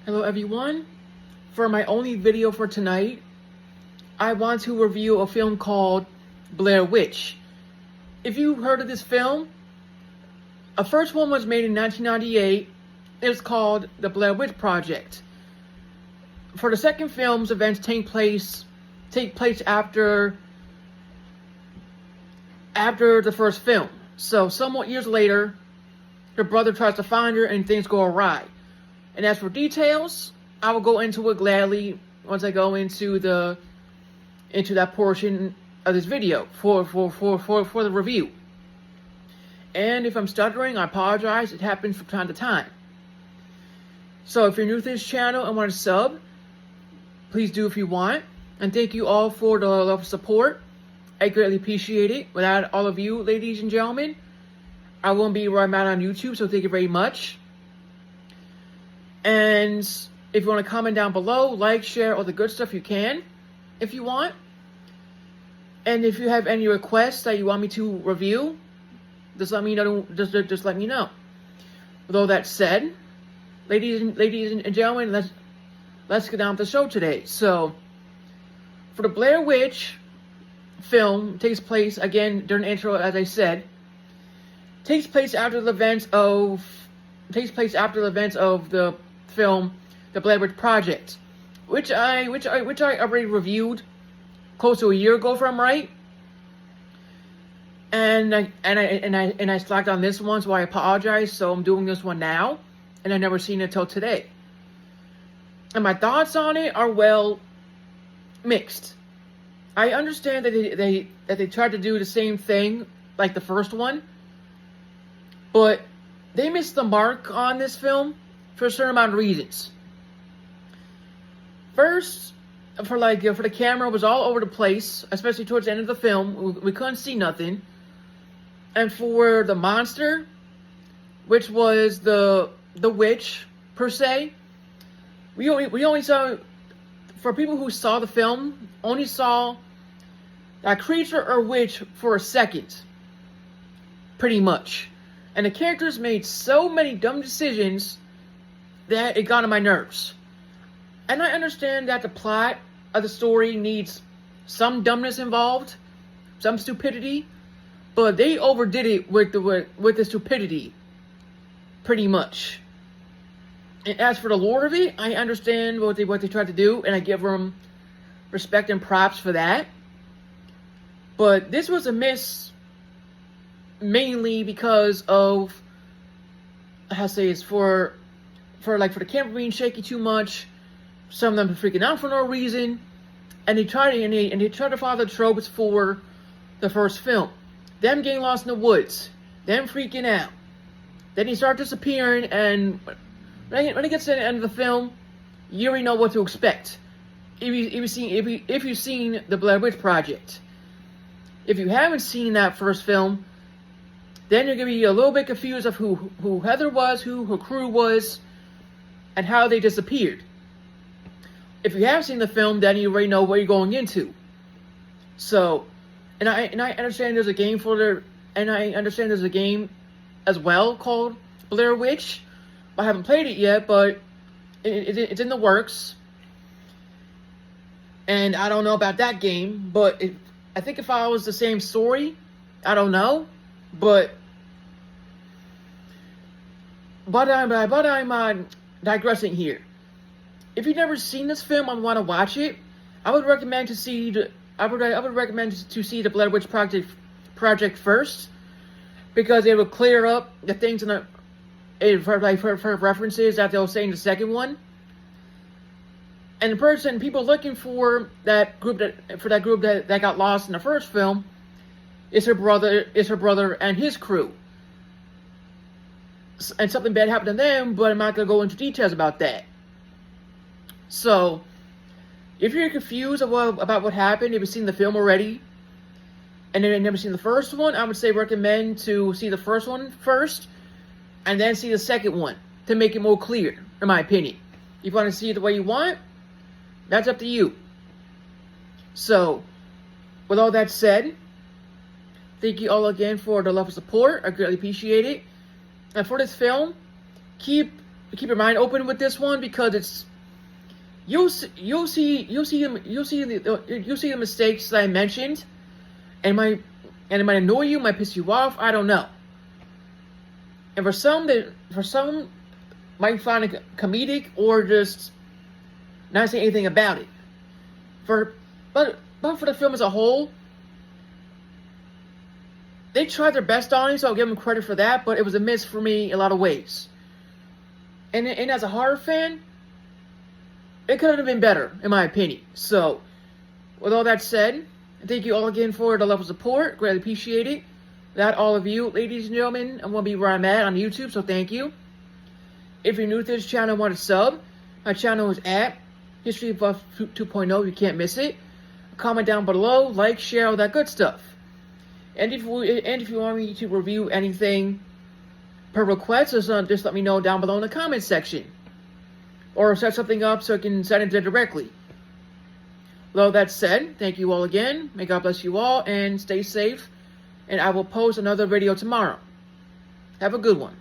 Hello everyone. For my only video for tonight, I want to review a film called Blair Witch. If you've heard of this film, a first one was made in 1998. It was called The Blair Witch Project. For the second film's events take place after the first film. So somewhat years later, her brother tries to find her and things go awry. And as for details, I will go into it gladly once I go into that portion of this video for the review. And if I'm stuttering, I apologize. It happens from time to time. So if you're new to this channel and want to sub, please do if you want. And thank you all for the love and support. I greatly appreciate it. Without all of you, ladies and gentlemen, I won't be where I'm at on YouTube, so thank you very much. And if you want to comment down below, like, share, all the good stuff, you can, if you want. And if you have any requests that you want me to review, just let me know. Just let me know. With all that said, ladies and gentlemen, let's get on with the show today. So, for the Blair Witch film, takes place again during the intro, as I said, takes place after the events of the film The Blair Witch Project, which I already reviewed close to a year ago, if I'm right. And I slacked on this one, so I apologize. So I'm doing this one now, and I've never seen it until today. And my thoughts on it are, well, mixed. I understand that they tried to do the same thing like the first one, but they missed the mark on this film for a certain amount of reasons. First, for the camera was all over the place, especially towards the end of the film. We couldn't see nothing. And for the monster, which was the witch per se, we only saw, for people who saw the film, only saw that creature or witch for a second, pretty much. And the characters made so many dumb decisions that it got on my nerves. And I understand that the plot of the story needs some dumbness involved, some stupidity, but they overdid it with the stupidity, pretty much. And as for the lore of it, I understand what they tried to do, and I give them respect and props for that. But this was a miss, mainly because of, how to say, it's for the camera being shaky too much. Some of them freaking out for no reason, and they try to follow the tropes for the first film. Them getting lost in the woods, them freaking out, then he starts disappearing, and when it gets to the end of the film, you already know what to expect. If you've seen the Blair Witch Project, if you haven't seen that first film, then you're gonna be a little bit confused of who Heather was, who her crew was, and how they disappeared. If you have seen the film, then you already know what you're going into. So, and I understand there's a game there's a game as well called Blair Witch. I haven't played it yet, but it's in the works. And I don't know about that game, but I think if I was the same story, I don't know, but I'm digressing here. If you've never seen this film and want to watch it, I would recommend to see the Blair Witch Project first, because it will clear up the things for references that they'll say in the second one. And people looking for that group that got lost in the first film is her brother and his crew. And something bad happened to them, but I'm not gonna go into details about that. So, if you're confused about what happened, if you've seen the film already, and then never seen the first one, I would say recommend to see the first one first, and then see the second one, to make it more clear, in my opinion. If you want to see it the way you want, that's up to you. So, with all that said, thank you all again for the love and support. I greatly appreciate it. And for this film, keep keep your mind open with this one, because it's you'll see the mistakes that I mentioned, and it might annoy you, might piss you off. I don't know. And for some might find it comedic or just not say anything about it. But for the film as a whole, they tried their best on it, so I'll give them credit for that. But it was a miss for me in a lot of ways. And as a horror fan, it could have been better, in my opinion. So, with all that said, thank you all again for the love of support. Greatly appreciate it. Without all of you, ladies and gentlemen, I'm going to be where I'm at on YouTube, so thank you. If you're new to this channel and want to sub, my channel is at History of Buff 2.0. You can't miss it. Comment down below, like, share, all that good stuff. And if you want me to review anything per request, just let me know down below in the comment section. Or set something up so I can send it directly. With all that said, thank you all again. May God bless you all and stay safe. And I will post another video tomorrow. Have a good one.